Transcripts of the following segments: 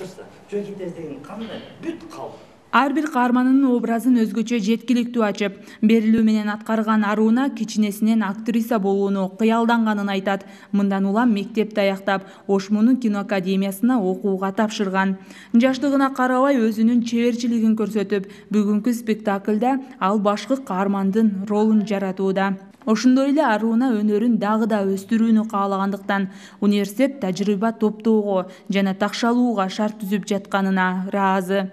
турса, жөнки деген кандай бүт калп. Ар бир каарманынын образын өзгөчө жеткиликтүү ачып, берилүү менен аткарган Аруна кичинесинен актриса болууну кыялданганын айтат. Мындан улам мектепти аяктап, Ошмунун киноакадемиясына окууга тапшырган. Жаштыгына карабай өзүнүн чеберчилигин көрсөтүп, бүгүнкү спектакльда ал башкы каармандын ролун жаратууда. Ошондой эле Аруна өнөрүн дагы да өстүрүүнү каалагандыктан университет тажрыйба топтоого жана такшалууга шарт түзүп жатканына ыраазы.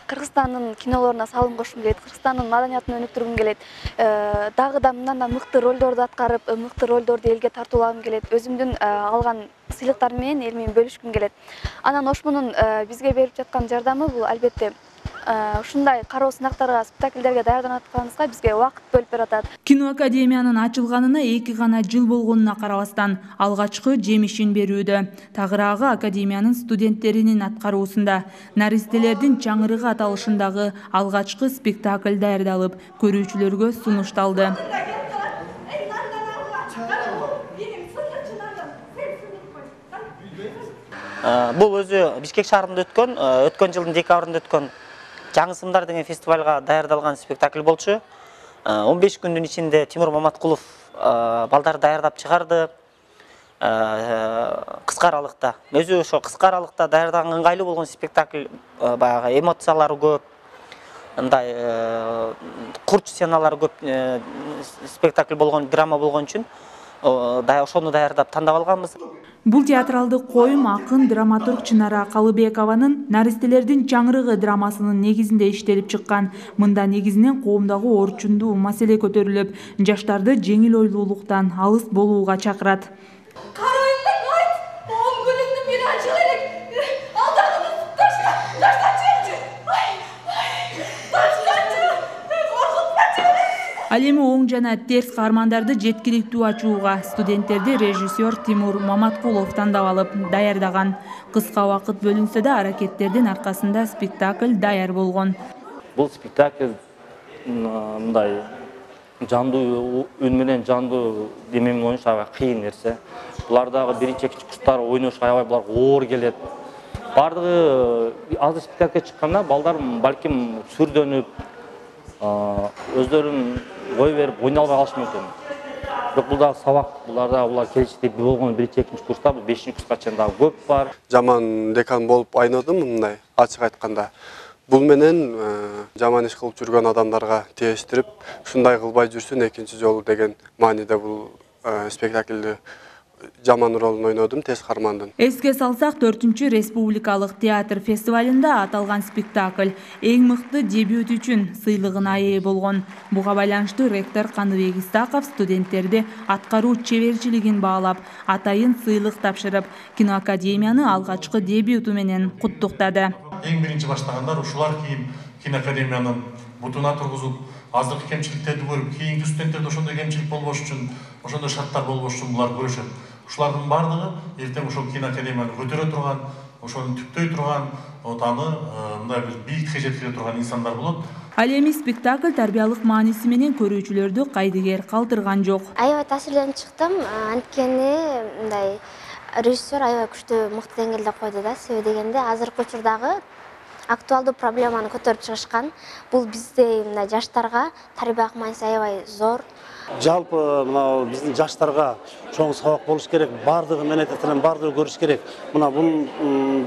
Кыргызстандын кинолоруна салым кошкум келет, Кыргызстандын маданиятын өнүктүргүм келет. Дагы да мындан мыкты ролдорду аткарып, мыкты ролдорду элге тартуулагым келет. Өзүмдүн алган сыйлыктар менен эл менен бөлүшкүм келет. Анан Ошмунун бизге берип жаткан жардамы бул албетте ушундай кароо сынактарга, спектакльдерге даярданып атканыбызга бизге убакыт бөлүп бератат. Киноакадемиянын ачылганына 2 гана жыл болгонуна карабастан алгачкы жемишин берүүдө. Тагыраагы академиянын студенттеринин аткаруусунда Наристелердин чаңырыгы аталышындагы алгачкы спектакль даярдалып, көрүүчүлөргө сунушталды. Бул өзү Бишкек шаарында өткөн жылдын декабрында өткөн Жаңы сымдар деген фестивальга даярдалган спектакль болчу. 15 күндүн ичинде Тимур Маматкулов балдар даярдап чыгарды. Кыска аралыкта. Өзү ошо кыска аралыкта даярдаган ыңгайлуу болгон спектакль, баягы эмоциялары көп, мындай курч сценалары көп спектакль болгон, драма болгон үчүн ошону даярдап тандап алганбыз. Бул театралдык коюм акын драматург Чынара Калыбекованын Наристелердин чаңырыгы драмасынын негизинде иштелип чыккан. Мында негизинен коомдогу орчундуу маселе көтөрүлүп, жаштарды жеңил ойлуулуктан алыс болууга чакырат. Ал эми оң жана терс каармандарды жеткиликтүү ачууга студенттерди режиссер Тимур Маматкулов тандап алып даярдаган. Кыска убакыт бөлүнсө да аракеттердин аркасында спектакль даяр болгон. Бул спектакль мындай жандуу үн менен жандуу демемен ойнош аябай кыйын нерсе. Булардагы биринчи экинчи курстар ойнош аябай буларга оор келет. Бардыгы азыр спектакльге чыкканда балдар балким сүрдөнүп, өздөрүн ой берип ойналбай калышы мүмкүн. Бирок бул дагы сабак, булар келечекте болгон биринчи экинчи курста, 5-чи курска чейин дагы көп бар. Жаман декан болуп айнадым мындай, ачык айтканда. Бул менен жаман иш кылып жүргөн адамдарга тиештирип, ушундай кылбай жүрсүн экинчи жолу деген мааниде бул спектакльди жаман ролун ойнодум, тез каармандын. Эске салсак, 4-чү республикалык театр фестивалында аталган спектакль эң мыкты дебют үчүн сыйлыгына ээ болгон. Буга байланыштуу ректор Каныбек Исаков студенттерди аткаруу чеберчилигин баалап, атайын сыйлык тапшырып, киноакадемияны алгачкы дебюту менен куттуктады. Эң биринчи баштагандар ушулар кийин киноакадемиянын бутуна тургузуп, азыркы кемчиликтерди көрүп, кийинки студенттерде ошондой кемчилик болбош үчүн, ошондой шарттар болбош үчүн булар көрүшөт. Ушулардын бардыгы эртең ошол киноакадемияны көтөрө турган, ошону түптөй турган, аны мындай бир бийикке жеткире турган инсандар болот. Ал эми спектакль тарбиялык мааниси менен көрүүчүлөрдү кайдыгер калтырган жок. Аябай таасирленип чыктым, анткени мындай режиссер аябай күчтүү мыкты деңгээлде койду да. Себеби дегенде азыркы учурдагы актуалдуу проблеманы көтөрүп чыгышкан. Бул бизде мындай жаштарга тарбиялык мааниси аябай зор. Жалпы мына биздин жаштарга чоң сабак болуш керек, бардыгы мен айтатырмын, бардыгы көрүш керек. Мына бул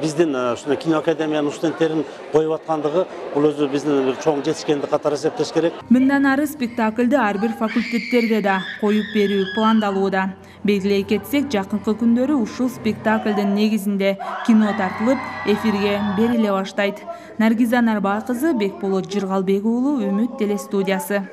биздин ушундай киноакадемиянын студенттерин коюп аткандыгы бул өзү биздин бир чоң жетишкендик катары эсептеш керек. Мындан ары спектакльды ар бир факультеттерде да коюп берүү пландалууда. Белгилей кетсек, жакынкы күндөрү ушул спектакльдин негизинде кино тартылып, эфирге бериле баштайт. Наргиза Нарбай кызы, Бекболот Жыргалбек уулу, Үмүт телестудиясы.